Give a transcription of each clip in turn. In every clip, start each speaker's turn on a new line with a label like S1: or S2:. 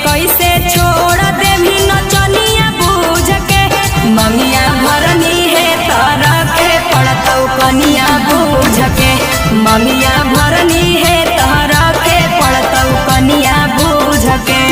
S1: कैसे छोड़ देवी नचनिया बूझ के मंगिया भरनी है तारा के पड़तौ कनिया बूझ के मंगिया भरनी है तारा के पड़तौ कनिया बूझ के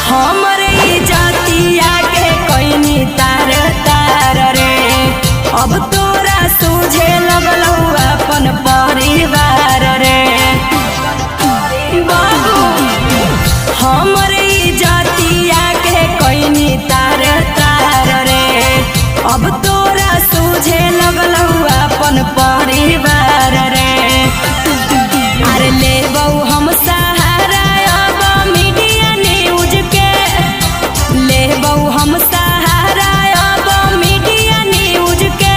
S1: हमरे जातिया के कोइनी तार तार रे अब तोरा सूझे लगलौ अपन परिवार रे बाबू हमरे जातिया के कोइनी तार तार रे अब तोरा सूझे लगलौ अपन परिवार रे अरे लेबौ हम सहारा अब मीडिया न्यूज के लेबौ हम सहारा अब मीडिया न्यूज के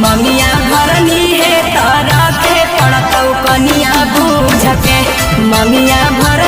S1: मंगिया भरनी है तारा के पड़तौ कनिया बूझ के मंगिया भर